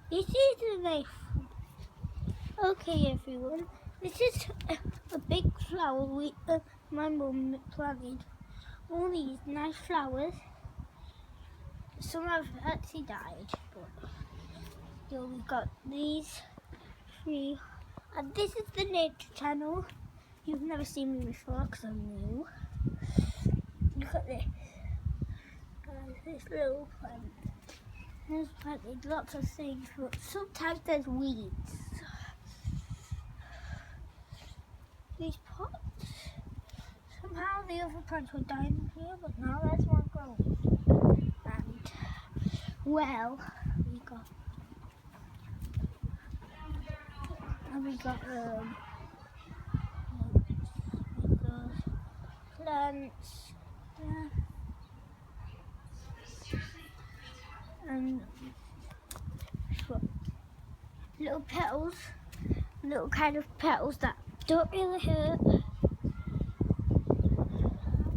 This is a nice. Okay, everyone. This is a big flower my mum planted. All these nice flowers. Some have actually died, but still we got these 3. And this is the nature channel. You've never seen me before because I'm new. Look at this. This little plant. There's planted lots of things, but sometimes there's weeds. These pots. Somehow the other plants were dying here, but now there's one growing. And well, we got plants. And little petals, little kind of petals that don't really hurt.